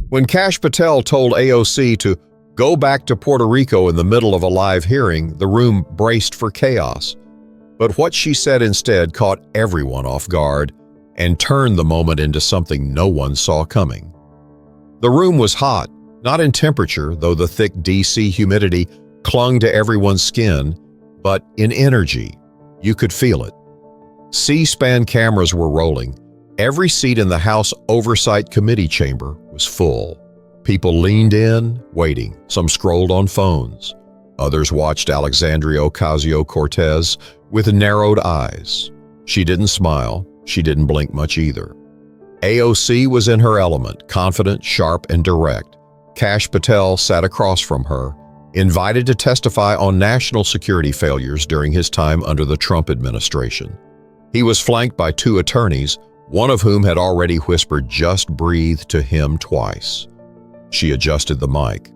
When Kash Patel told AOC to go back to Puerto Rico in the middle of a live hearing, the room braced for chaos. But what she said instead caught everyone off guard and turned the moment into something no one saw coming. The room was hot, not in temperature, though the thick DC humidity clung to everyone's skin, but in energy. You could feel it. C-SPAN cameras were rolling. Every seat in the House Oversight Committee chamber was full. People leaned in, waiting. Some scrolled on phones. Others watched Alexandria Ocasio-Cortez with narrowed eyes. She didn't smile. She didn't blink much either. AOC was in her element, confident, sharp, and direct. Kash Patel sat across from her, invited to testify on national security failures during his time under the Trump administration. He was flanked by two attorneys, one of whom had already whispered "just breathe" to him twice. She adjusted the mic.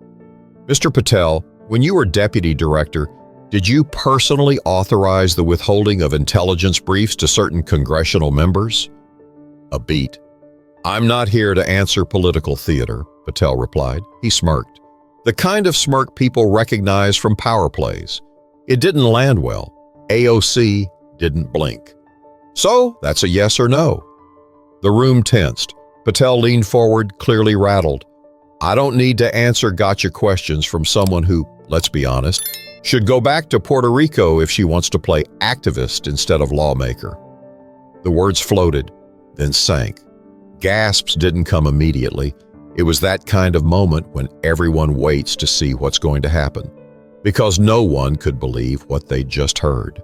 "Mr. Patel, when you were deputy director, did you personally authorize the withholding of intelligence briefs to certain congressional members?" A beat. "I'm not here to answer political theater," Patel replied. He smirked. The kind of smirk people recognize from power plays. It didn't land well. AOC didn't blink. "So, that's a yes or no." The room tensed. Patel leaned forward, clearly rattled. "I don't need to answer gotcha questions from someone who, let's be honest, should go back to Puerto Rico if she wants to play activist instead of lawmaker." The words floated, then sank. Gasps didn't come immediately. It was that kind of moment when everyone waits to see what's going to happen, because no one could believe what they'd just heard.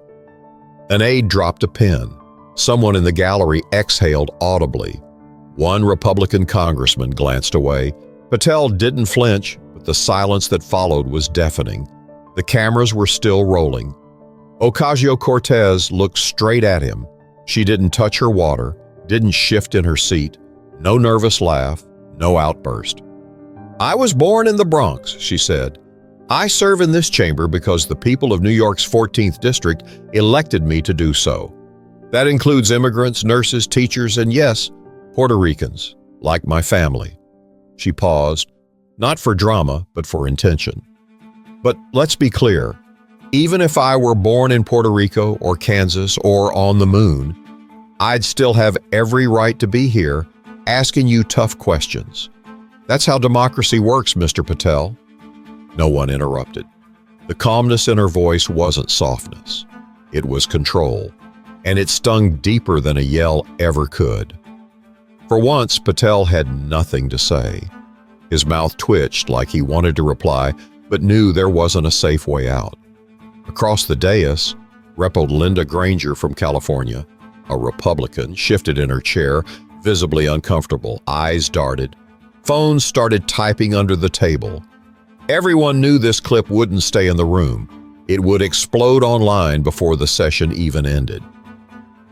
An aide dropped a pen. Someone in the gallery exhaled audibly. One Republican congressman glanced away. Patel didn't flinch, but the silence that followed was deafening. The cameras were still rolling. Ocasio-Cortez looked straight at him. She didn't touch her water, didn't shift in her seat. No nervous laugh, no outburst. "I was born in the Bronx," she said. "I serve in this chamber because the people of New York's 14th District elected me to do so. That includes immigrants, nurses, teachers, and yes, Puerto Ricans, like my family." She paused, not for drama, but for intention. "But let's be clear, even if I were born in Puerto Rico or Kansas or on the moon, I'd still have every right to be here asking you tough questions. That's how democracy works, Mr. Patel." No one interrupted. The calmness in her voice wasn't softness. It was control, and it stung deeper than a yell ever could. For once, Patel had nothing to say. His mouth twitched like he wanted to reply, but knew there wasn't a safe way out. Across the dais, Repo Linda Granger from California, a Republican, shifted in her chair, visibly uncomfortable, eyes darted. Phones started typing under the table. Everyone knew this clip wouldn't stay in the room. It would explode online before the session even ended.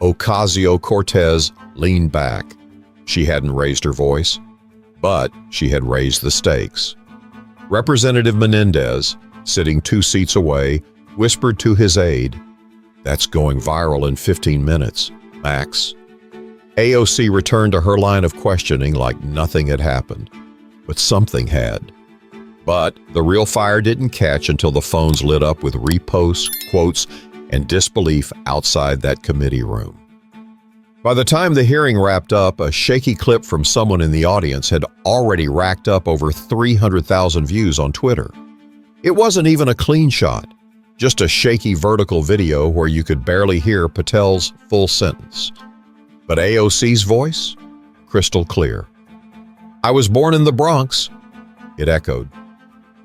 Ocasio-Cortez leaned back. She hadn't raised her voice, but she had raised the stakes. Representative Menendez, sitting 2 seats away, whispered to his aide, "That's going viral in 15 minutes, max." AOC returned to her line of questioning like nothing had happened, but something had. But the real fire didn't catch until the phones lit up with reposts, quotes, and disbelief outside that committee room. By the time the hearing wrapped up, a shaky clip from someone in the audience had already racked up over 300,000 views on Twitter. It wasn't even a clean shot, just a shaky vertical video where you could barely hear Patel's full sentence. But AOC's voice? Crystal clear. "I was born in the Bronx," it echoed.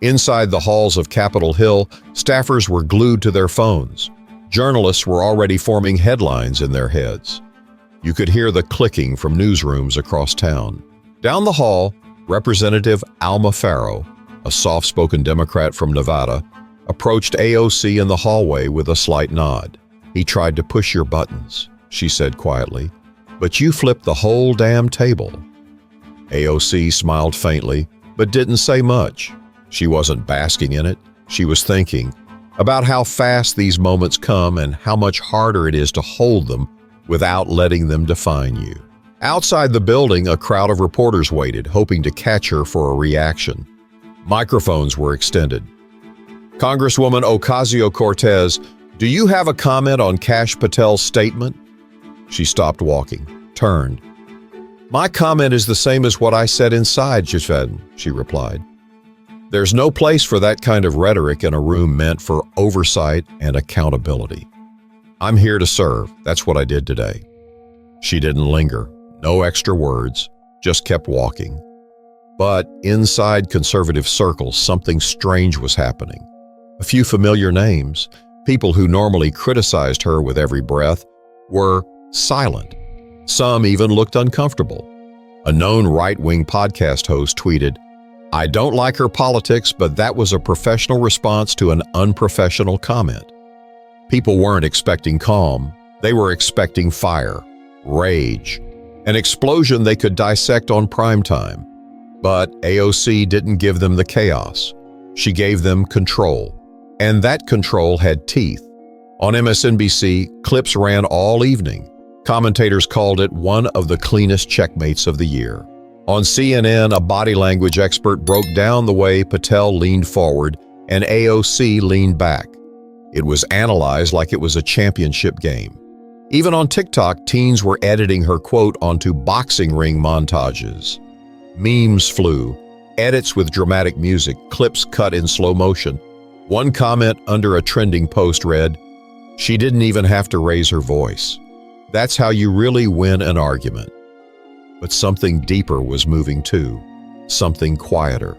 Inside the halls of Capitol Hill, staffers were glued to their phones. Journalists were already forming headlines in their heads. You could hear the clicking from newsrooms across town. Down the hall, Representative Alma Farrow, a soft-spoken Democrat from Nevada, approached AOC in the hallway with a slight nod. "He tried to push your buttons," she said quietly, "but you flipped the whole damn table." AOC smiled faintly, but didn't say much. She wasn't basking in it. She was thinking about how fast these moments come and how much harder it is to hold them without letting them define you. Outside the building, a crowd of reporters waited, hoping to catch her for a reaction. Microphones were extended. Congresswoman Ocasio-Cortez, do you have a comment on Kash Patel's statement? She stopped walking, turned. My comment is the same as what I said inside, Jafed, she replied. There's no place for that kind of rhetoric in a room meant for oversight and accountability. I'm here to serve. That's what I did today. She didn't linger. No extra words, just kept walking. But inside conservative circles, something strange was happening. A few familiar names, people who normally criticized her with every breath, were silent. Some even looked uncomfortable. A known right-wing podcast host tweeted, I don't like her politics, but that was a professional response to an unprofessional comment. People weren't expecting calm. They were expecting fire, rage, an explosion they could dissect on primetime. But AOC didn't give them the chaos. She gave them control. And that control had teeth. On MSNBC, clips ran all evening. Commentators called it one of the cleanest checkmates of the year. On CNN, a body language expert broke down the way Patel leaned forward and AOC leaned back. It was analyzed like it was a championship game. Even on TikTok, teens were editing her quote onto boxing ring montages. Memes flew, edits with dramatic music, clips cut in slow motion. One comment under a trending post read, "She didn't even have to raise her voice." That's how you really win an argument. But something deeper was moving too, something quieter.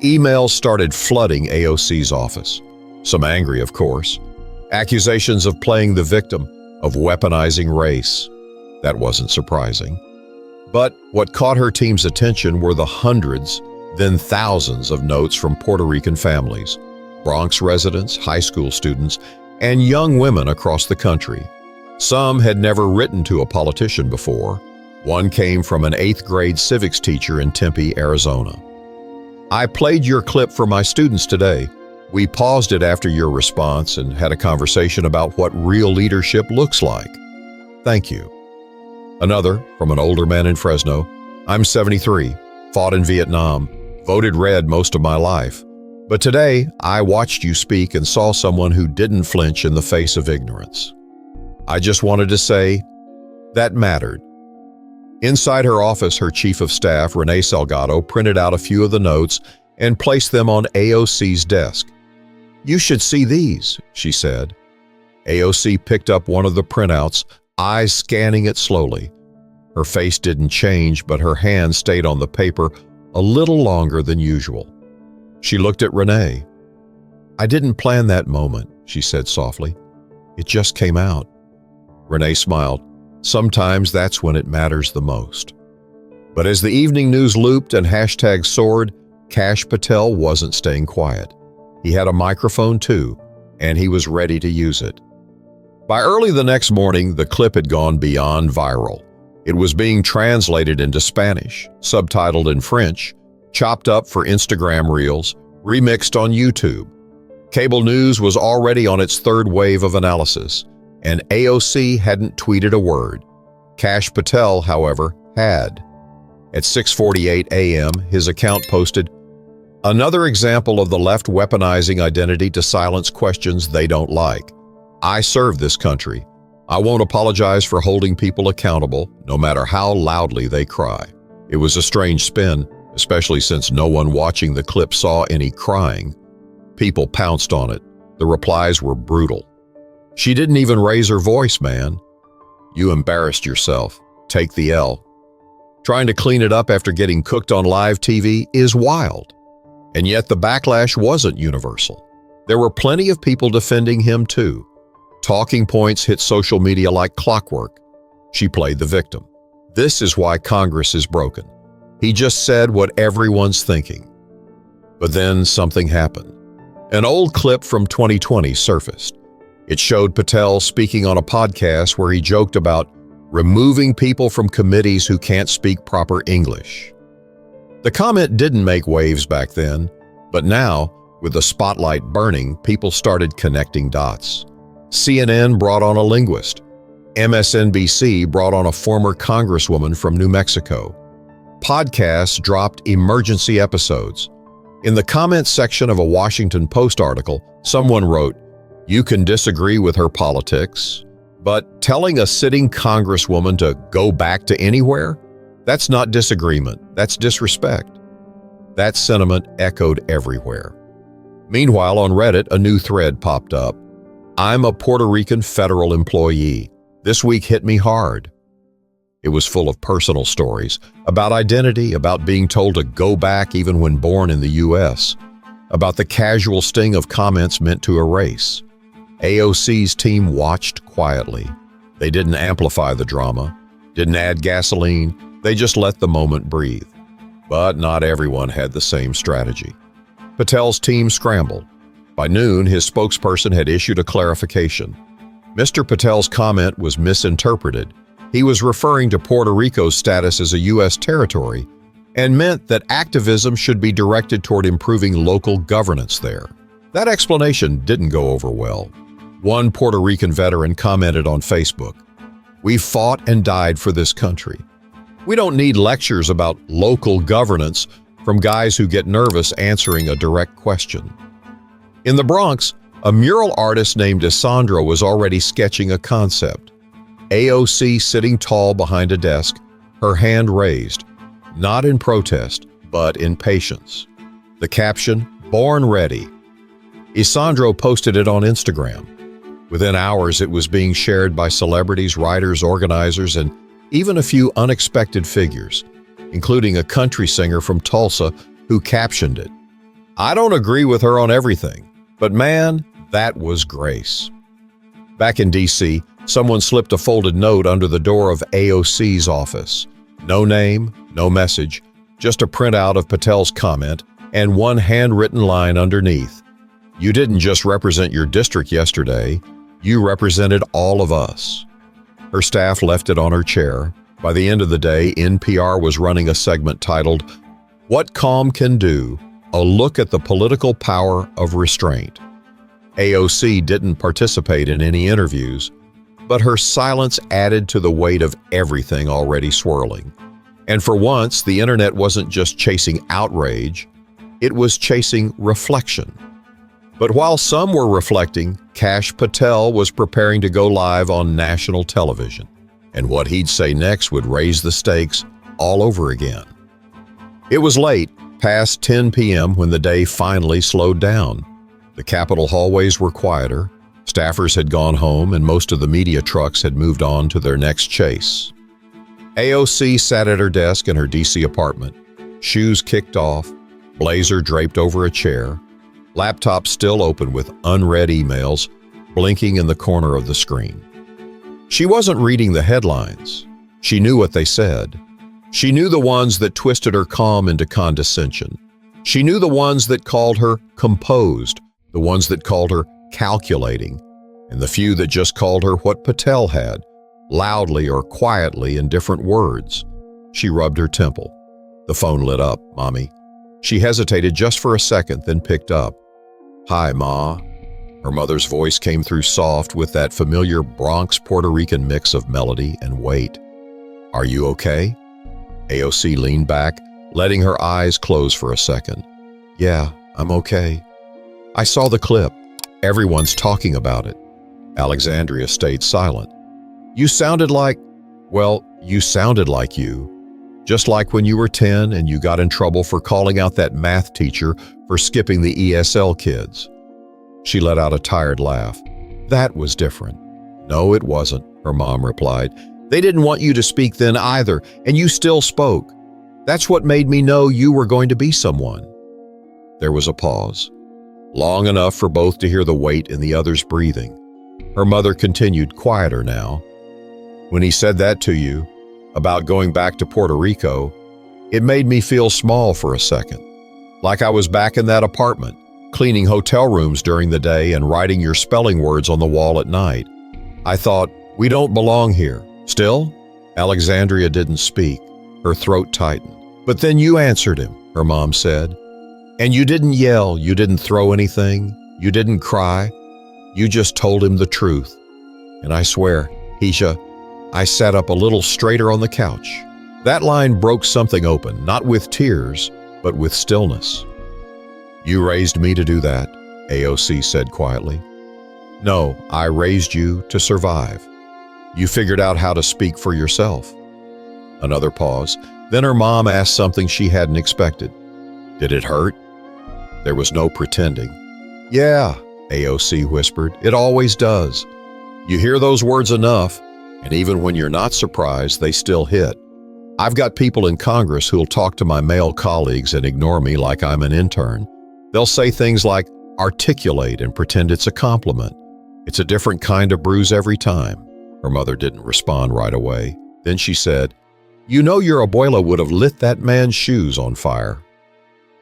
Emails started flooding AOC's office. Some angry, of course. Accusations of playing the victim, of weaponizing race. That wasn't surprising. But what caught her team's attention were the hundreds, then thousands of notes from Puerto Rican families, Bronx residents, high school students, and young women across the country. Some had never written to a politician before. One came from an 8th grade civics teacher in Tempe, Arizona. I played your clip for my students today. We paused it after your response and had a conversation about what real leadership looks like. Thank you. Another, from an older man in Fresno. I'm 73, fought in Vietnam, voted red most of my life. But today, I watched you speak and saw someone who didn't flinch in the face of ignorance. I just wanted to say, that mattered. Inside her office, her chief of staff, Renee Salgado, printed out a few of the notes and placed them on AOC's desk. You should see these, she said. AOC picked up one of the printouts, eyes scanning it slowly. Her face didn't change, but her hand stayed on the paper a little longer than usual. She looked at Renee. I didn't plan that moment, she said softly. It just came out. Renee smiled. Sometimes that's when it matters the most. But as the evening news looped and hashtags soared, Kash Patel wasn't staying quiet. He had a microphone too, and he was ready to use it. By early the next morning, the clip had gone beyond viral. It was being translated into Spanish, subtitled in French, chopped up for Instagram Reels, remixed on YouTube. Cable news was already on its third wave of analysis, and AOC hadn't tweeted a word. Kash Patel, however, had. At 6:48 a.m., his account posted, another example of the left weaponizing identity to silence questions they don't like. I serve this country. I won't apologize for holding people accountable, no matter how loudly they cry. It was a strange spin, especially since no one watching the clip saw any crying. People pounced on it. The replies were brutal. She didn't even raise her voice, man. You embarrassed yourself. Take the L. Trying to clean it up after getting cooked on live TV is wild. And yet the backlash wasn't universal. There were plenty of people defending him too. Talking points hit social media like clockwork. She played the victim. This is why Congress is broken. He just said what everyone's thinking. But then something happened. An old clip from 2020 surfaced. It showed Patel speaking on a podcast where he joked about removing people from committees who can't speak proper English. The comment didn't make waves back then, but now, with the spotlight burning, people started connecting dots. CNN brought on a linguist. MSNBC brought on a former congresswoman from New Mexico. Podcasts dropped emergency episodes. In the comments section of a Washington Post article, someone wrote, "You can disagree with her politics, but telling a sitting congresswoman to go back to anywhere? That's not disagreement, that's disrespect." That sentiment echoed everywhere. Meanwhile, on Reddit, a new thread popped up. "I'm a Puerto Rican federal employee. This week hit me hard." It was full of personal stories about identity, about being told to go back even when born in the U.S., about the casual sting of comments meant to erase. AOC's team watched quietly. They didn't amplify the drama, didn't add gasoline, they just let the moment breathe. But not everyone had the same strategy. Patel's team scrambled. By noon, his spokesperson had issued a clarification. Mr. Patel's comment was misinterpreted. He was referring to Puerto Rico's status as a U.S. territory and meant that activism should be directed toward improving local governance there. That explanation didn't go over well. One Puerto Rican veteran commented on Facebook, "We fought and died for this country. We don't need lectures about local governance from guys who get nervous answering a direct question." In the Bronx, a mural artist named Alexandria was already sketching a concept. AOC sitting tall behind a desk, her hand raised, not in protest, but in patience. The caption, "Born Ready." Alexandria posted it on Instagram. Within hours, it was being shared by celebrities, writers, organizers, and even a few unexpected figures, including a country singer from Tulsa who captioned it, "I don't agree with her on everything, but man, that was grace." Back in D.C., someone slipped a folded note under the door of AOC's office. No name, no message, just a printout of Patel's comment and one handwritten line underneath. "You didn't just represent your district yesterday, you represented all of us." Her staff left it on her chair. By the end of the day, NPR was running a segment titled, "What Calm Can Do, a Look at the Political Power of Restraint." AOC didn't participate in any interviews, but her silence added to the weight of everything already swirling. And for once, the internet wasn't just chasing outrage, it was chasing reflection. But while some were reflecting, Kash Patel was preparing to go live on national television, and what he'd say next would raise the stakes all over again. It was late, past 10 p.m. when the day finally slowed down. The Capitol hallways were quieter, staffers had gone home, and most of the media trucks had moved on to their next chase. AOC sat at her desk in her D.C. apartment, shoes kicked off, blazer draped over a chair, laptop still open with unread emails blinking in the corner of the screen. She wasn't reading the headlines. She knew what they said. She knew the ones that twisted her calm into condescension. She knew the ones that called her composed, the ones that called her calculating, and the few that just called her what Patel had, loudly or quietly in different words. She rubbed her temple. The phone lit up, "Mommy." She hesitated just for a second, then picked up. "Hi, Ma." Her mother's voice came through soft with that familiar Bronx Puerto Rican mix of melody and weight. "Are you okay?" AOC leaned back, letting her eyes close for a second. "Yeah, I'm okay. I saw the clip. Everyone's talking about it." Alexandria stayed silent. "You sounded like, well, you sounded like you. Just like when you were 10 and you got in trouble for calling out that math teacher for skipping the ESL kids." She let out a tired laugh. "That was different." "No, it wasn't," her mom replied. "They didn't want you to speak then either, and you still spoke. That's what made me know you were going to be someone." There was a pause, long enough for both to hear the weight in the other's breathing. Her mother continued, quieter now. "When he said that to you, about going back to Puerto Rico, it made me feel small for a second. Like I was back in that apartment, cleaning hotel rooms during the day and writing your spelling words on the wall at night. I thought, we don't belong here. Still?" Alexandria didn't speak. Her throat tightened. "But then you answered him," her mom said. "And you didn't yell, you didn't throw anything, you didn't cry. You just told him the truth. And I swear, Heisha, I sat up a little straighter on the couch. That line broke something open, not with tears, but with stillness. You raised me to do that, AOC said quietly. No, I raised you to survive. You figured out how to speak for yourself. Another pause. Then her mom asked something she hadn't expected. Did it hurt? There was no pretending. Yeah, AOC whispered, it always does. You hear those words enough, and even when you're not surprised, they still hit. I've got people in Congress who'll talk to my male colleagues and ignore me like I'm an intern. They'll say things like, articulate and pretend it's a compliment. It's a different kind of bruise every time. Her mother didn't respond right away. Then she said, you know your abuela would have lit that man's shoes on fire.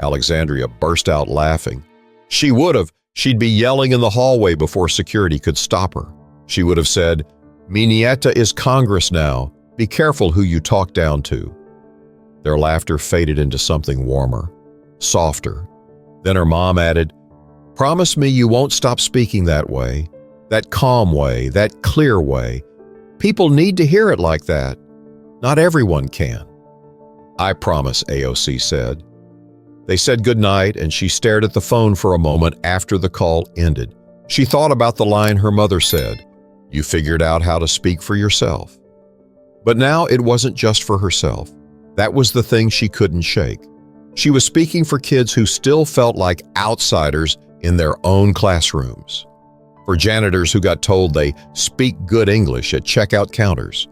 Alexandria burst out laughing. She would have. She'd be yelling in the hallway before security could stop her. She would have said, Mi nieta is Congress now. Be careful who you talk down to. Their laughter faded into something warmer, softer. Then her mom added, promise me you won't stop speaking that way, that calm way, that clear way. People need to hear it like that. Not everyone can. I promise, AOC said. They said goodnight, and she stared at the phone for a moment after the call ended. She thought about the line her mother said, you figured out how to speak for yourself. But now it wasn't just for herself. That was the thing she couldn't shake. She was speaking for kids who still felt like outsiders in their own classrooms. For janitors who got told they speak good English at checkout counters.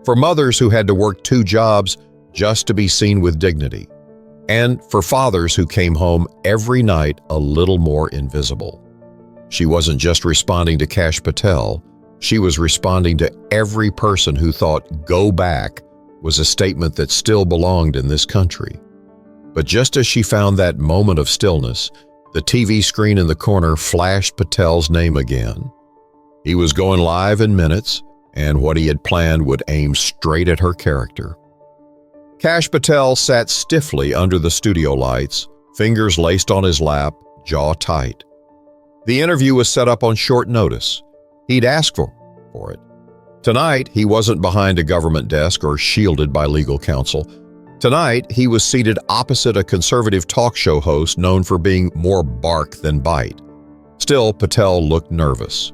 For mothers who had to work 2 jobs just to be seen with dignity. And for fathers who came home every night a little more invisible. She wasn't just responding to Kash Patel, she was responding to every person who thought "go back" was a statement that still belonged in this country. But just as she found that moment of stillness, the TV screen in the corner flashed Patel's name again. He was going live in minutes, and what he had planned would aim straight at her character. Kash Patel sat stiffly under the studio lights, fingers laced on his lap, jaw tight. The interview was set up on short notice. He'd asked for it. Tonight, he wasn't behind a government desk or shielded by legal counsel. Tonight, he was seated opposite a conservative talk show host known for being more bark than bite. Still, Patel looked nervous.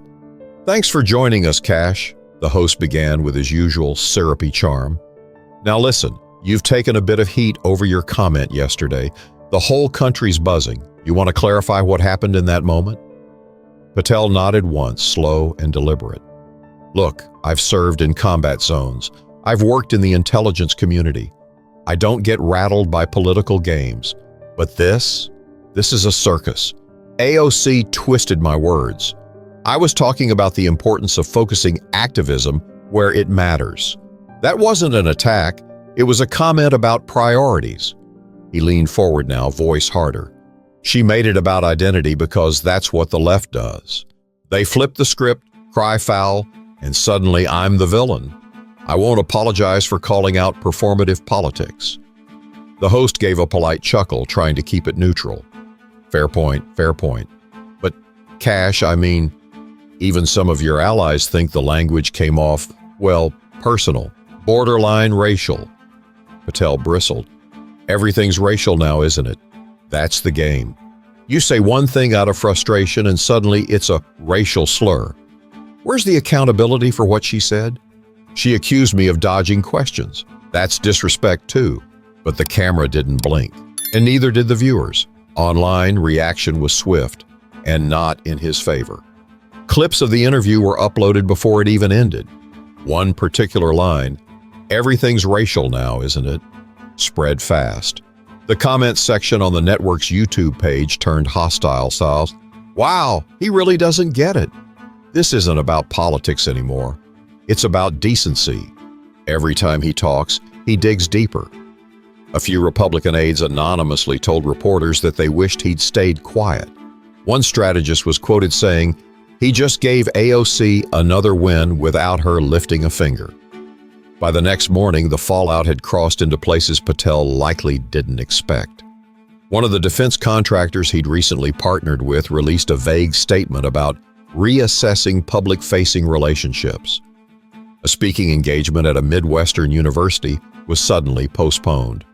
Thanks for joining us, Kash, the host began with his usual syrupy charm. Now listen, you've taken a bit of heat over your comment yesterday. The whole country's buzzing. You want to clarify what happened in that moment? Patel nodded once, slow and deliberate. Look, I've served in combat zones. I've worked in the intelligence community. I don't get rattled by political games. But this is a circus. AOC twisted my words. I was talking about the importance of focusing activism where it matters. That wasn't an attack. It was a comment about priorities. He leaned forward now, voice harder. She made it about identity because that's what the left does. They flip the script, cry foul, and suddenly I'm the villain. I won't apologize for calling out performative politics. The host gave a polite chuckle, trying to keep it neutral. Fair point, fair point. But Kash, I mean, even some of your allies think the language came off, well, personal, borderline racial. Patel bristled. Everything's racial now, isn't it? That's the game. You say one thing out of frustration and suddenly it's a racial slur. Where's the accountability for what she said? She accused me of dodging questions. That's disrespect too. But the camera didn't blink, and neither did the viewers. Online, reaction was swift, and not in his favor. Clips of the interview were uploaded before it even ended. One particular line, "Everything's racial now, isn't it?" spread fast. The comments section on the network's YouTube page turned hostile. Wow, he really doesn't get it. This isn't about politics anymore. It's about decency. Every time he talks, he digs deeper. A few Republican aides anonymously told reporters that they wished he'd stayed quiet. One strategist was quoted saying, "He just gave AOC another win without her lifting a finger." By the next morning, the fallout had crossed into places Patel likely didn't expect. One of the defense contractors he'd recently partnered with released a vague statement about reassessing public-facing relationships. A speaking engagement at a Midwestern university was suddenly postponed.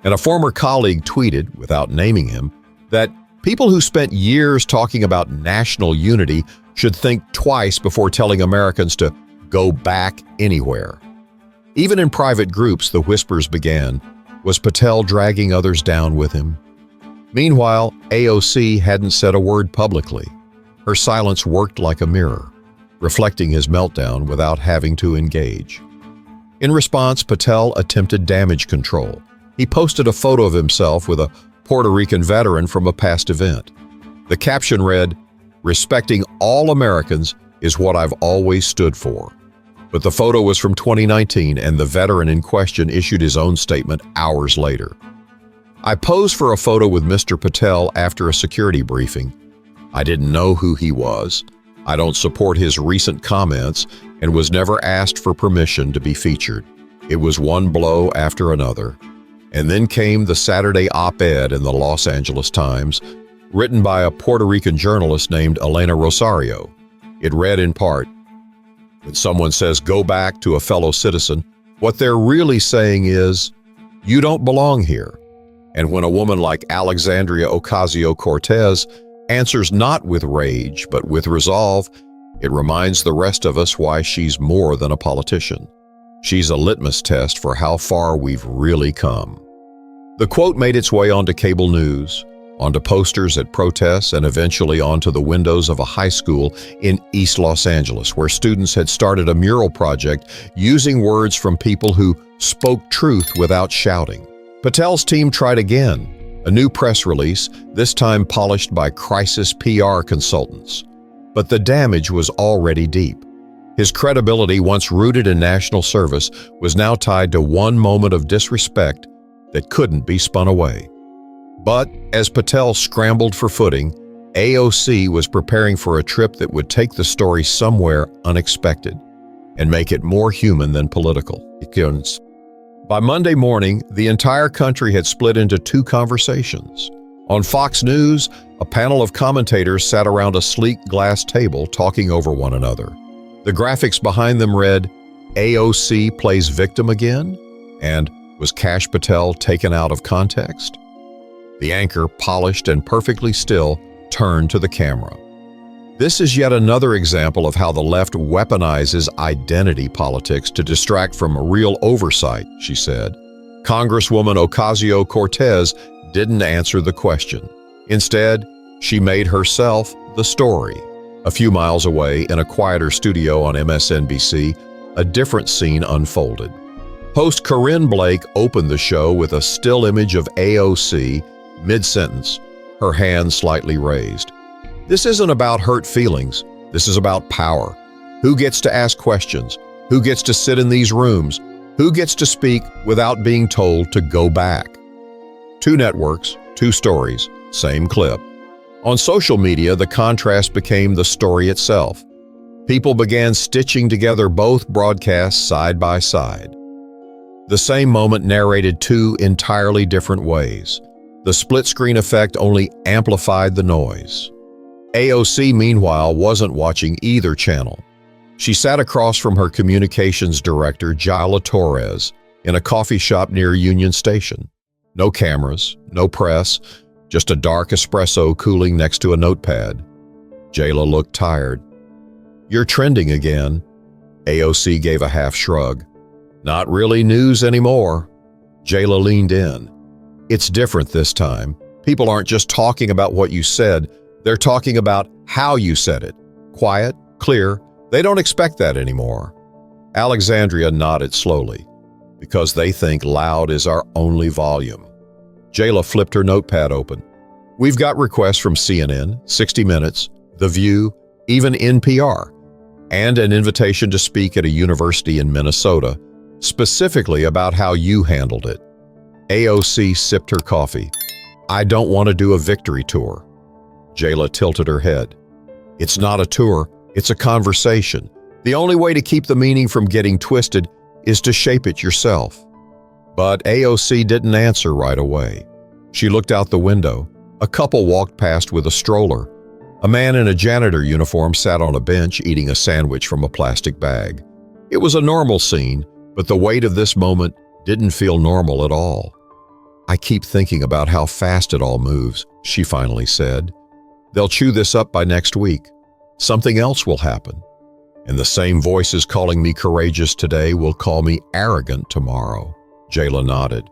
And a former colleague tweeted, without naming him, that people who spent years talking about national unity should think twice before telling Americans to go back anywhere. Even in private groups, the whispers began. Was Patel dragging others down with him? Meanwhile, AOC hadn't said a word publicly. Her silence worked like a mirror, reflecting his meltdown without having to engage. In response, Patel attempted damage control. He posted a photo of himself with a Puerto Rican veteran from a past event. The caption read, "Respecting all Americans is what I've always stood for." But the photo was from 2019, and the veteran in question issued his own statement hours later. I posed for a photo with Mr. Patel after a security briefing. I didn't know who he was. I don't support his recent comments and was never asked for permission to be featured. It was one blow after another. And then came the Saturday op-ed in the Los Angeles Times, written by a Puerto Rican journalist named Elena Rosario. It read in part, "When someone says go back to a fellow citizen, what they're really saying is, you don't belong here." And when a woman like Alexandria Ocasio-Cortez answers not with rage but with resolve, it reminds the rest of us why she's more than a politician. She's a litmus test for how far we've really come. The quote made its way onto cable news, onto posters at protests, and eventually onto the windows of a high school in East Los Angeles, where students had started a mural project using words from people who spoke truth without shouting. Patel's team tried again, a new press release, this time polished by crisis PR consultants. But the damage was already deep. His credibility, once rooted in national service, was now tied to one moment of disrespect that couldn't be spun away. But as Patel scrambled for footing, AOC was preparing for a trip that would take the story somewhere unexpected and make it more human than political. By Monday morning, the entire country had split into two conversations. On Fox News, a panel of commentators sat around a sleek glass table talking over one another. The graphics behind them read, "AOC plays victim again?" and "Was Kash Patel taken out of context?" The anchor, polished and perfectly still, turned to the camera. This is yet another example of how the left weaponizes identity politics to distract from real oversight, she said. Congresswoman Ocasio-Cortez didn't answer the question. Instead, she made herself the story. A few miles away, in a quieter studio on MSNBC, a different scene unfolded. Host Corinne Blake opened the show with a still image of AOC, mid-sentence, her hand slightly raised. This isn't about hurt feelings. This is about power. Who gets to ask questions? Who gets to sit in these rooms? Who gets to speak without being told to go back? Two networks, two stories, same clip. On social media, the contrast became the story itself. People began stitching together both broadcasts side by side. The same moment narrated two entirely different ways. The split-screen effect only amplified the noise. AOC, meanwhile, wasn't watching either channel. She sat across from her communications director, Jayla Torres, in a coffee shop near Union Station. No cameras, no press, just a dark espresso cooling next to a notepad. Jayla looked tired. "You're trending again." AOC gave a half shrug. "Not really news anymore." Jayla leaned in. "It's different this time. People aren't just talking about what you said, they're talking about how you said it. Quiet, clear, they don't expect that anymore." Alexandria nodded slowly, "Because they think loud is our only volume." Jayla flipped her notepad open. "We've got requests from CNN, 60 Minutes, The View, even NPR, and an invitation to speak at a university in Minnesota, specifically about how you handled it." AOC sipped her coffee. "I don't want to do a victory tour." Jayla tilted her head. "It's not a tour, it's a conversation. The only way to keep the meaning from getting twisted is to shape it yourself." But AOC didn't answer right away. She looked out the window. A couple walked past with a stroller. A man in a janitor uniform sat on a bench eating a sandwich from a plastic bag. It was a normal scene, but the weight of this moment didn't feel normal at all. "I keep thinking about how fast it all moves," she finally said. "They'll chew this up by next week. Something else will happen. And the same voices calling me courageous today will call me arrogant tomorrow." Jayla nodded.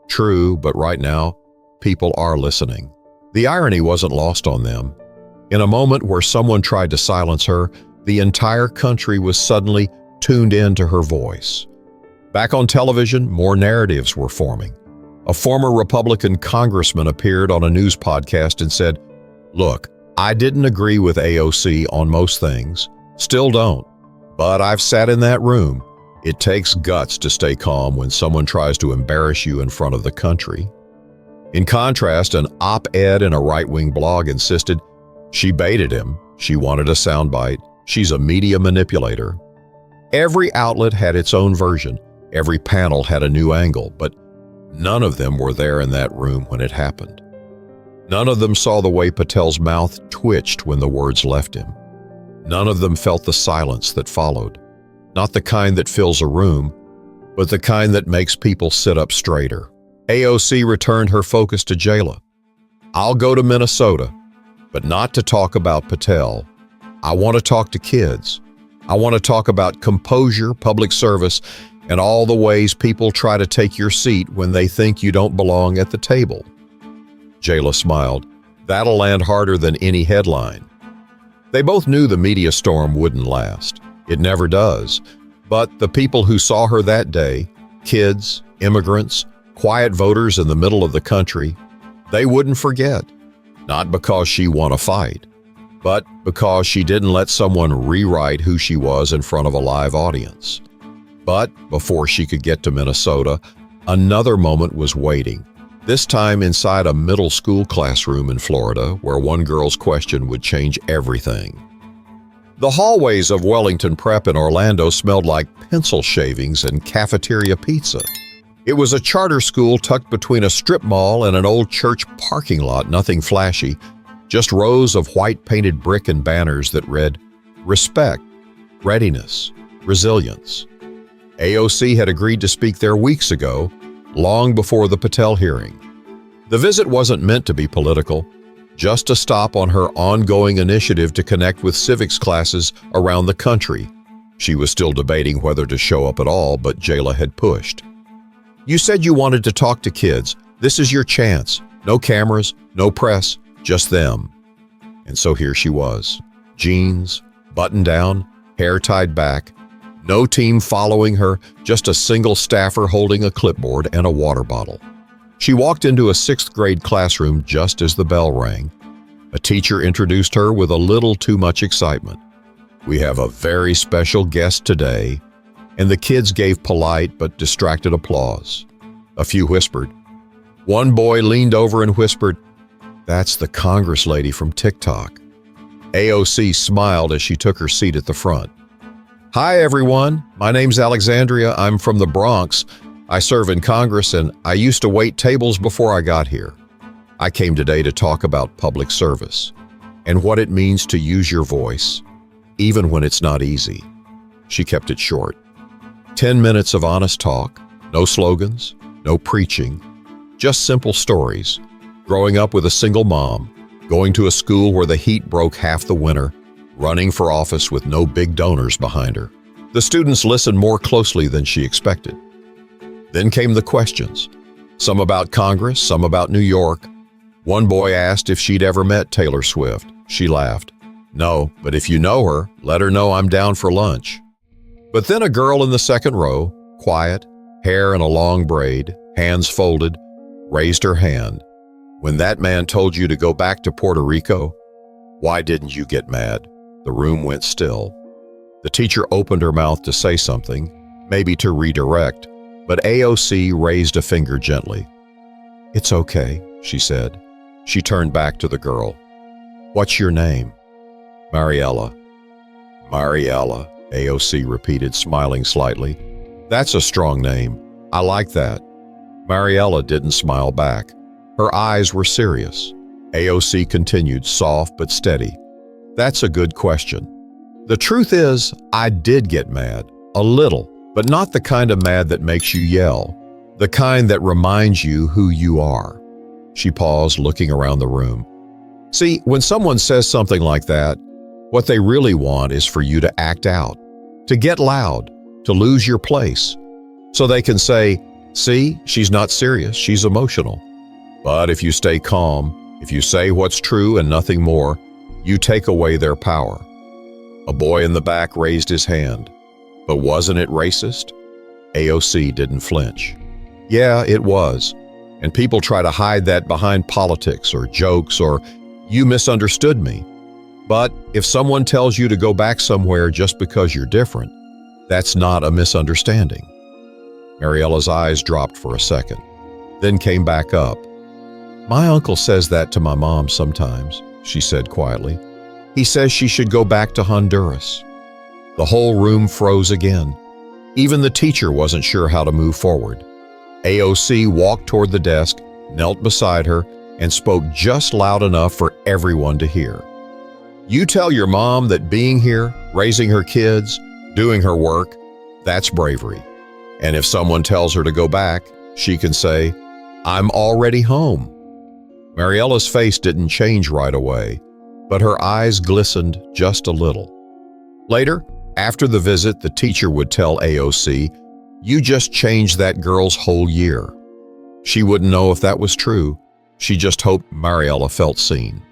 "True, but right now, people are listening." The irony wasn't lost on them. In a moment where someone tried to silence her, the entire country was suddenly tuned in to her voice. Back on television, more narratives were forming. A former Republican congressman appeared on a news podcast and said, "Look, I didn't agree with AOC on most things, still don't, but I've sat in that room. It takes guts to stay calm when someone tries to embarrass you in front of the country." In contrast, an op-ed in a right-wing blog insisted she baited him, she wanted a soundbite, she's a media manipulator. Every outlet had its own version, every panel had a new angle, but none of them were there in that room when it happened. None of them saw the way Patel's mouth twitched when the words left him. None of them felt the silence that followed, not the kind that fills a room, but the kind that makes people sit up straighter. AOC returned her focus to Jayla. "I'll go to Minnesota, but not to talk about Patel. I want to talk to kids. I want to talk about composure, public service, and all the ways people try to take your seat when they think you don't belong at the table." Jayla smiled. "That'll land harder than any headline." They both knew the media storm wouldn't last. It never does. But the people who saw her that day, kids, immigrants, quiet voters in the middle of the country, they wouldn't forget. Not because she won a fight, but because she didn't let someone rewrite who she was in front of a live audience. But before she could get to Minnesota, another moment was waiting. This time inside a middle school classroom in Florida, where one girl's question would change everything. The hallways of Wellington Prep in Orlando smelled like pencil shavings and cafeteria pizza. It was a charter school tucked between a strip mall and an old church parking lot, nothing flashy, just rows of white painted brick and banners that read, "Respect, Readiness, Resilience." AOC had agreed to speak there weeks ago, long before the Patel hearing. The visit wasn't meant to be political, just a stop on her ongoing initiative to connect with civics classes around the country. She was still debating whether to show up at all, but Jayla had pushed. "You said you wanted to talk to kids. This is your chance. No cameras, no press, just them." And so here she was. Jeans, buttoned down, hair tied back. No team following her, just a single staffer holding a clipboard and a water bottle. She walked into a 6th grade classroom just as the bell rang. A teacher introduced her with a little too much excitement. "We have a very special guest today," and the kids gave polite but distracted applause. A few whispered. One boy leaned over and whispered, "That's the Congress lady from TikTok." AOC smiled as she took her seat at the front. "Hi everyone, my name's Alexandria. I'm from the Bronx. I serve in Congress and I used to wait tables before I got here. I came today to talk about public service and what it means to use your voice, even when it's not easy." She kept it short. 10 minutes of honest talk, no slogans, no preaching, just simple stories. Growing up with a single mom, going to a school where the heat broke half the winter, running for office with no big donors behind her. The students listened more closely than she expected. Then came the questions, some about Congress, some about New York. One boy asked if she'd ever met Taylor Swift. She laughed. "No, but if you know her, let her know I'm down for lunch." But then a girl in the second row, quiet, hair in a long braid, hands folded, raised her hand. "When that man told you to go back to Puerto Rico, why didn't you get mad?" The room went still. The teacher opened her mouth to say something, maybe to redirect, but AOC raised a finger gently. "It's okay," she said. She turned back to the girl. "What's your name?" "Mariella." "Mariella," AOC repeated, smiling slightly. "That's a strong name. I like that." Mariella didn't smile back. Her eyes were serious. AOC continued, soft but steady. "That's a good question. The truth is, I did get mad. a little, but not the kind of mad that makes you yell. The kind that reminds you who you are." She paused, looking around the room. See, when someone says something like that, what they really want is for you to act out, to get loud, to lose your place, so they can say, "See, she's not serious, she's emotional." But if you stay calm, if you say what's true and nothing more, you take away their power. A boy in the back raised his hand. But wasn't it racist? AOC didn't flinch. Yeah, it was. And people try to hide that behind politics or jokes or "you misunderstood me." But if someone tells you to go back somewhere just because you're different, that's not a misunderstanding. Mariella's eyes dropped for a second, then came back up. "My uncle says that to my mom sometimes," she said quietly. "He says she should go back to Honduras." The whole room froze again. Even the teacher wasn't sure how to move forward. AOC walked toward the desk, knelt beside her, and spoke just loud enough for everyone to hear. "You tell your mom that being here, raising her kids, doing her work, that's bravery. And if someone tells her to go back, she can say, 'I'm already home.'" Mariella's face didn't change right away, but her eyes glistened just a little. Later, after the visit, the teacher would tell AOC, "You just changed that girl's whole year." She wouldn't know if that was true. She just hoped Mariella felt seen.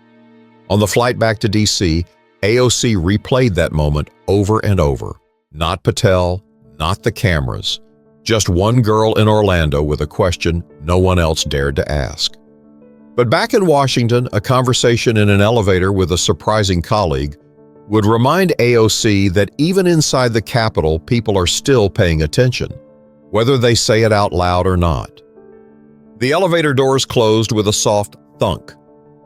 On the flight back to D.C., AOC replayed that moment over and over. Not Patel, not the cameras. Just one girl in Orlando with a question no one else dared to ask. But back in Washington, a conversation in an elevator with a surprising colleague would remind AOC that even inside the Capitol, people are still paying attention, whether they say it out loud or not. The elevator doors closed with a soft thunk.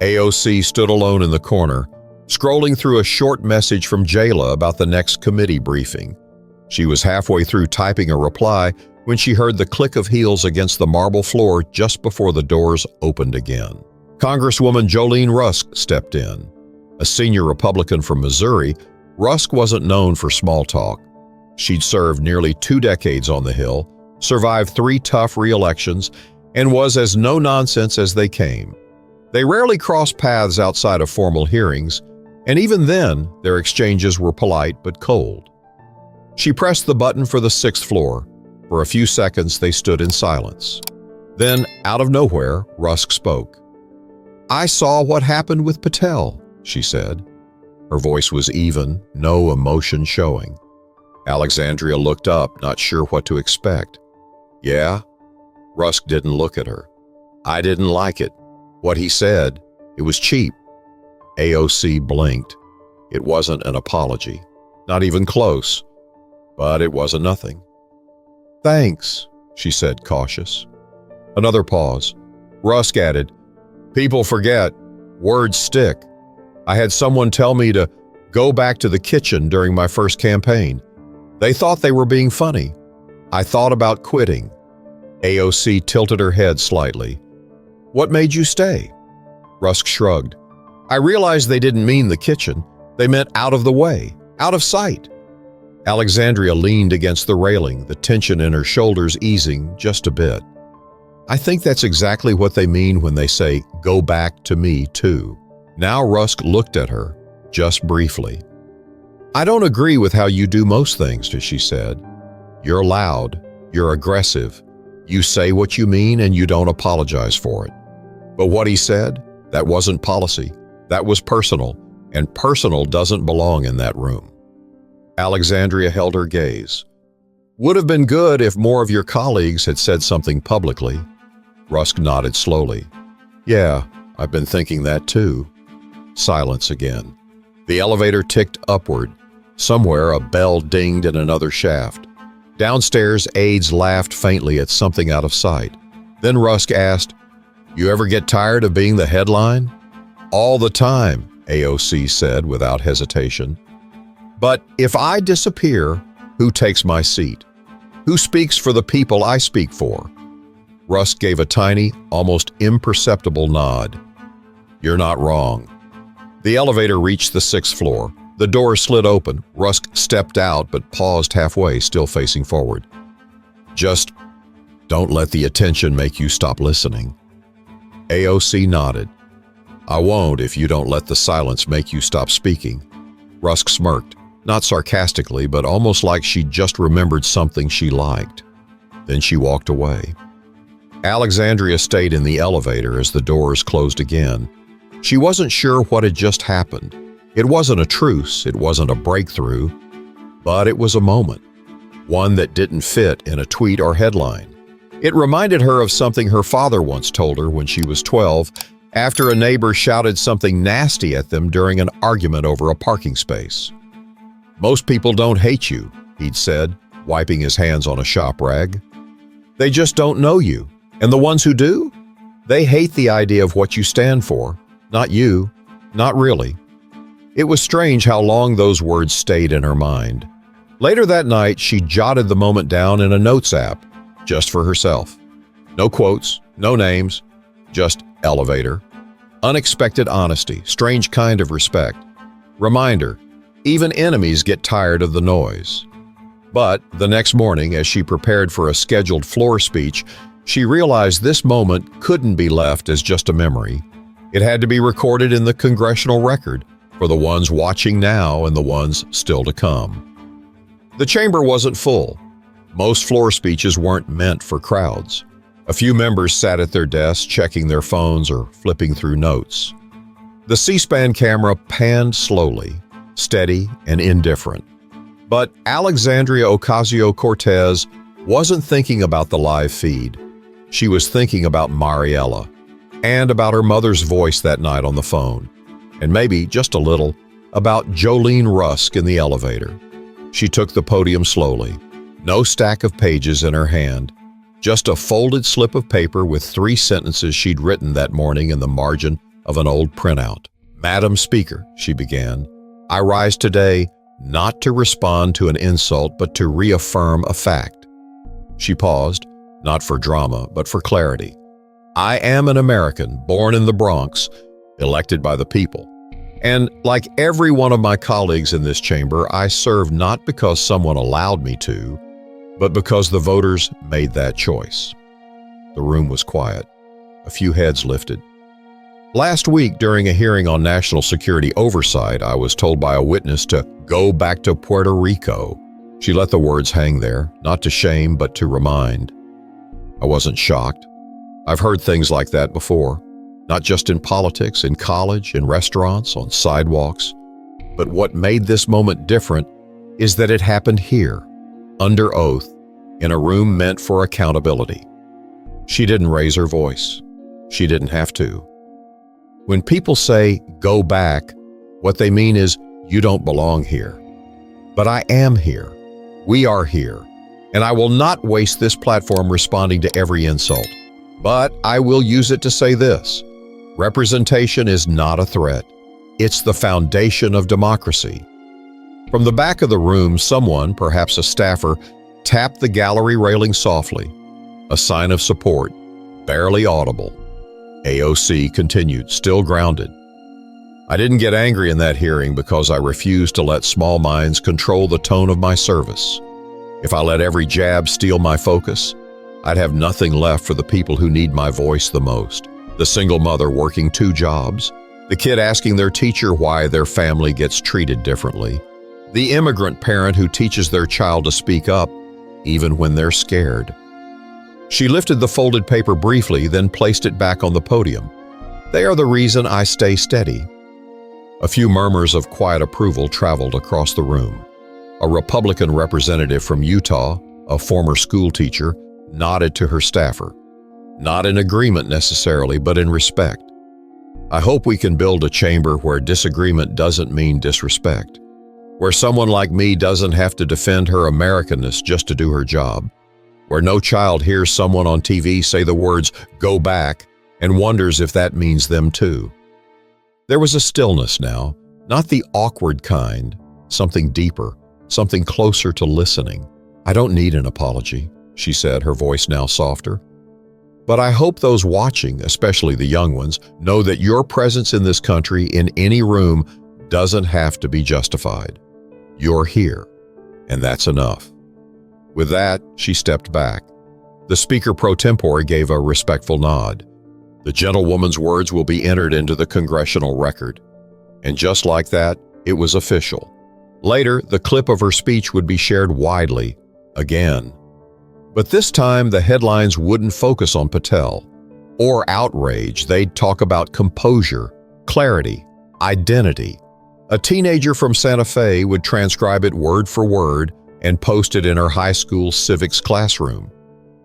AOC stood alone in the corner, scrolling through a short message from Jayla about the next committee briefing. She was halfway through typing a reply when she heard the click of heels against the marble floor just before the doors opened again. Congresswoman Jolene Rusk stepped in. A senior Republican from Missouri, Rusk wasn't known for small talk. She'd served nearly 2 decades on the Hill, survived 3 tough re-elections, and was as no-nonsense as they came. They rarely crossed paths outside of formal hearings, and even then, their exchanges were polite but cold. She pressed the button for the 6th floor. For a few seconds, they stood in silence. Then, out of nowhere, Rusk spoke. "I saw what happened with Patel," she said. Her voice was even, no emotion showing. Alexandria looked up, not sure what to expect. "Yeah?" Rusk didn't look at her. "I didn't like it. What he said, it was cheap." AOC blinked. It wasn't an apology, not even close, but it wasn't nothing. "Thanks," she said, cautious. Another pause. Rusk added, "People forget. Words stick. I had someone tell me to go back to the kitchen during my first campaign. They thought they were being funny. I thought about quitting." AOC tilted her head slightly. "What made you stay?" Rusk shrugged. "I realized they didn't mean the kitchen. They meant out of the way, out of sight." Alexandria leaned against the railing, the tension in her shoulders easing just a bit. "I think that's exactly what they mean when they say, 'Go back to me, too.'" Now Rusk looked at her, just briefly. "I don't agree with how you do most things," she said. "You're loud, you're aggressive, you say what you mean and you don't apologize for it. But what he said, that wasn't policy, that was personal, and personal doesn't belong in that room." Alexandria held her gaze. "Would have been good if more of your colleagues had said something publicly." Rusk nodded slowly. "Yeah, I've been thinking that too." Silence again. The elevator ticked upward. Somewhere a bell dinged in another shaft. Downstairs, aides laughed faintly at something out of sight. Then Rusk asked, "You ever get tired of being the headline?" "All the time," AOC said without hesitation. "But if I disappear, who takes my seat? Who speaks for the people I speak for?" Rusk gave a tiny, almost imperceptible nod. "You're not wrong." The elevator reached the 6th floor. The door slid open. Rusk stepped out but paused halfway, still facing forward. "Just don't let the attention make you stop listening." AOC nodded. "I won't if you don't let the silence make you stop speaking." Rusk smirked, not sarcastically, but almost like she just remembered something she liked. Then she walked away. Alexandria stayed in the elevator as the doors closed again. She wasn't sure what had just happened. It wasn't a truce, it wasn't a breakthrough, but it was a moment, one that didn't fit in a tweet or headline. It reminded her of something her father once told her when she was 12, after a neighbor shouted something nasty at them during an argument over a parking space. "Most people don't hate you," he'd said, wiping his hands on a shop rag. "They just don't know you. And the ones who do? They hate the idea of what you stand for. Not you. Not really." It was strange how long those words stayed in her mind. Later that night, she jotted the moment down in a notes app, just for herself. No quotes, no names, just elevator. Unexpected honesty, strange kind of respect. Reminder, even enemies get tired of the noise. But the next morning, as she prepared for a scheduled floor speech, she realized this moment couldn't be left as just a memory. It had to be recorded in the congressional record for the ones watching now and the ones still to come. The chamber wasn't full. Most floor speeches weren't meant for crowds. A few members sat at their desks checking their phones or flipping through notes. The C-SPAN camera panned slowly, steady and indifferent. But Alexandria Ocasio-Cortez wasn't thinking about the live feed. She was thinking about Mariella and about her mother's voice that night on the phone, and maybe, just a little, about Jolene Rusk in the elevator. She took the podium slowly, no stack of pages in her hand, just a folded slip of paper with 3 sentences she'd written that morning in the margin of an old printout. "Madam Speaker," she began, "I rise today not to respond to an insult but to reaffirm a fact." She paused, not for drama, but for clarity. "I am an American, born in the Bronx, elected by the people. And like every one of my colleagues in this chamber, I serve not because someone allowed me to, but because the voters made that choice." The room was quiet. A few heads lifted. "Last week, during a hearing on national security oversight, I was told by a witness to go back to Puerto Rico." She let the words hang there, not to shame, but to remind. I wasn't shocked. I've heard things like that before, not just in politics, in college, in restaurants, on sidewalks. But what made this moment different is that it happened here, under oath, in a room meant for accountability. She didn't raise her voice. She didn't have to. When people say, "go back," what they mean is, you don't belong here. But I am here. We are here. And I will not waste this platform responding to every insult. But I will use it to say this: representation is not a threat. It's the foundation of democracy. From the back of the room, someone, perhaps a staffer, tapped the gallery railing softly, a sign of support, barely audible. AOC continued, still grounded. "I didn't get angry in that hearing because I refused to let small minds control the tone of my service. If I let every jab steal my focus, I'd have nothing left for the people who need my voice the most. The single mother working 2 jobs, the kid asking their teacher why their family gets treated differently, the immigrant parent who teaches their child to speak up even when they're scared." She lifted the folded paper briefly, then placed it back on the podium. "They are the reason I stay steady." A few murmurs of quiet approval traveled across the room. A Republican representative from Utah, a former school teacher, nodded to her staffer. Not in agreement necessarily, but in respect. "I hope we can build a chamber where disagreement doesn't mean disrespect, where someone like me doesn't have to defend her Americanness just to do her job, where no child hears someone on TV say the words, 'go back,' and wonders if that means them too." There was a stillness now, not the awkward kind, something deeper, something closer to listening. "I don't need an apology," she said, her voice now softer. "But I hope those watching, especially the young ones, know that your presence in this country, in any room, doesn't have to be justified. You're here, and that's enough." With that, she stepped back. The speaker pro tempore gave a respectful nod. The gentlewoman's words will be entered into the congressional record. And just like that, it was official. Later, the clip of her speech would be shared widely, again. But this time, the headlines wouldn't focus on Patel or outrage. They'd talk about composure, clarity, identity. A teenager from Santa Fe would transcribe it word for word and post it in her high school civics classroom.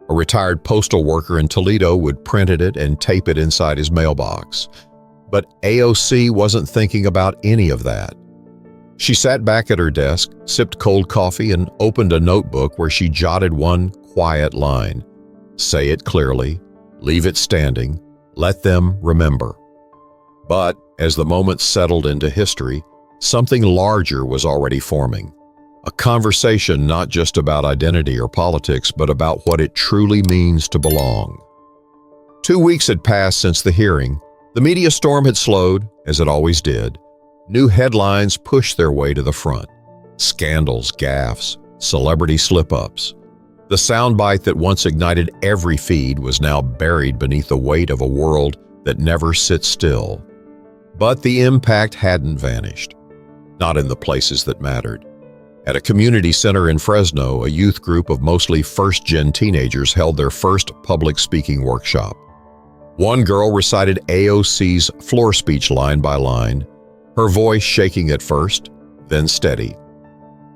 A retired postal worker in Toledo would print it and tape it inside his mailbox. But AOC wasn't thinking about any of that. She sat back at her desk, sipped cold coffee, and opened a notebook where she jotted one quiet line. Say it clearly, leave it standing, let them remember. But as the moment settled into history, something larger was already forming. A conversation not just about identity or politics, but about what it truly means to belong. 2 weeks had passed since the hearing. The media storm had slowed, as it always did. New headlines pushed their way to the front. Scandals, gaffes, celebrity slip-ups. The soundbite that once ignited every feed was now buried beneath the weight of a world that never sits still. But the impact hadn't vanished. Not in the places that mattered. At a community center in Fresno, a youth group of mostly first-gen teenagers held their first public speaking workshop. One girl recited AOC's floor speech line by line, her voice shaking at first, then steady.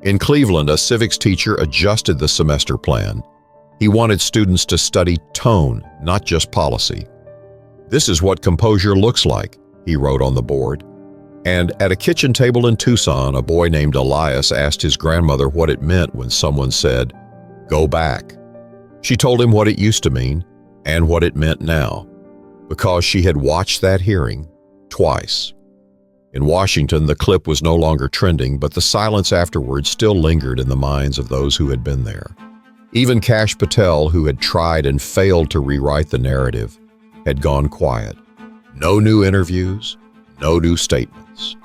In Cleveland, a civics teacher adjusted the semester plan. He wanted students to study tone, not just policy. "This is what composure looks like," he wrote on the board. And at a kitchen table in Tucson, a boy named Elias asked his grandmother what it meant when someone said, "Go back." She told him what it used to mean and what it meant now, because she had watched that hearing twice. In Washington, the clip was no longer trending, but the silence afterwards still lingered in the minds of those who had been there. Even Kash Patel, who had tried and failed to rewrite the narrative, had gone quiet. No new interviews, no new statements.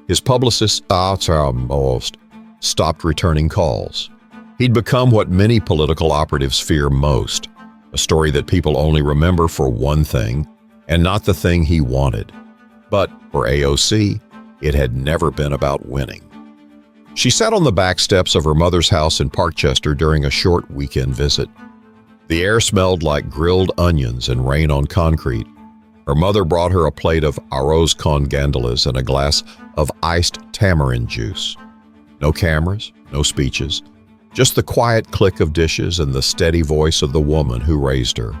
His publicist almost stopped returning calls. He'd become what many political operatives fear most, a story that people only remember for one thing, and not the thing he wanted. But for AOC, it had never been about winning. She sat on the back steps of her mother's house in Parkchester during a short weekend visit. The air smelled like grilled onions and rain on concrete. Her mother brought her a plate of arroz con gandules and a glass of iced tamarind juice. No cameras, no speeches, just the quiet click of dishes and the steady voice of the woman who raised her.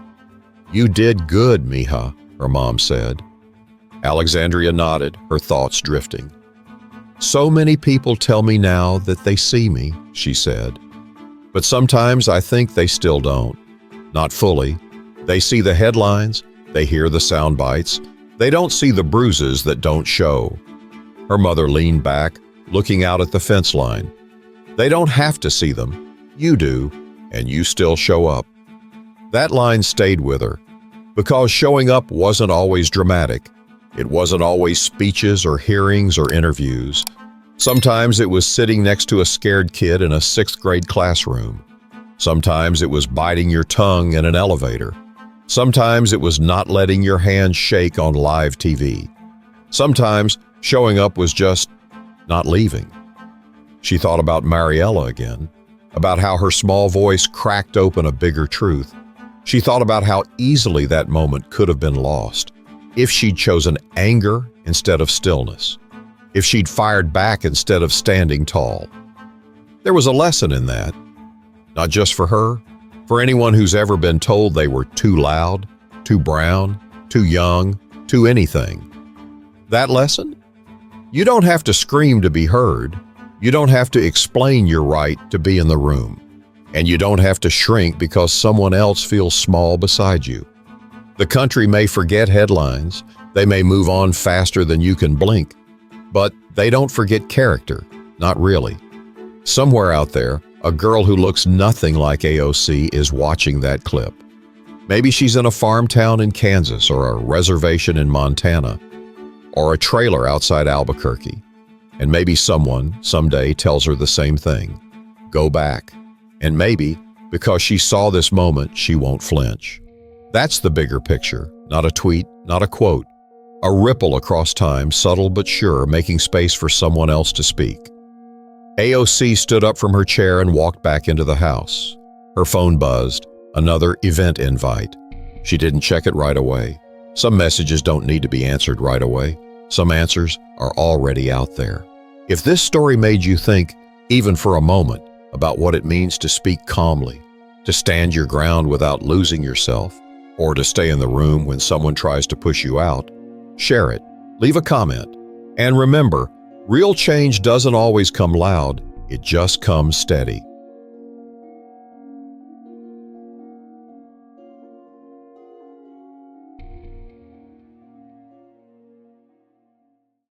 "You did good, mija," her mom said. Alexandria nodded, her thoughts drifting. "So many people tell me now that they see me," she said. "But sometimes I think they still don't. Not fully. They see the headlines, they hear the sound bites. They don't see the bruises that don't show." Her mother leaned back, looking out at the fence line. "They don't have to see them. You do, and you still show up." That line stayed with her, because showing up wasn't always dramatic. It wasn't always speeches or hearings or interviews. Sometimes it was sitting next to a scared kid in a 6th grade classroom. Sometimes it was biting your tongue in an elevator. Sometimes it was not letting your hands shake on live TV. Sometimes showing up was just not leaving. She thought about Mariella again, about how her small voice cracked open a bigger truth. She thought about how easily that moment could have been lost if she'd chosen anger instead of stillness, if she'd fired back instead of standing tall. There was a lesson in that, not just for her, for anyone who's ever been told they were too loud, too brown, too young, too anything. That lesson? You don't have to scream to be heard. You don't have to explain your right to be in the room. And you don't have to shrink because someone else feels small beside you. The country may forget headlines. They may move on faster than you can blink. But they don't forget character, not really. Somewhere out there, a girl who looks nothing like AOC is watching that clip. Maybe she's in a farm town in Kansas or a reservation in Montana or a trailer outside Albuquerque. And maybe someone, someday, tells her the same thing. Go back. And maybe, because she saw this moment, she won't flinch. That's the bigger picture, not a tweet, not a quote. A ripple across time, subtle but sure, making space for someone else to speak. AOC stood up from her chair and walked back into the house. Her phone buzzed, another event invite. She didn't check it right away. Some messages don't need to be answered right away. Some answers are already out there. If this story made you think, even for a moment, about what it means to speak calmly, to stand your ground without losing yourself, or to stay in the room when someone tries to push you out, share it, leave a comment. And remember, real change doesn't always come loud, it just comes steady.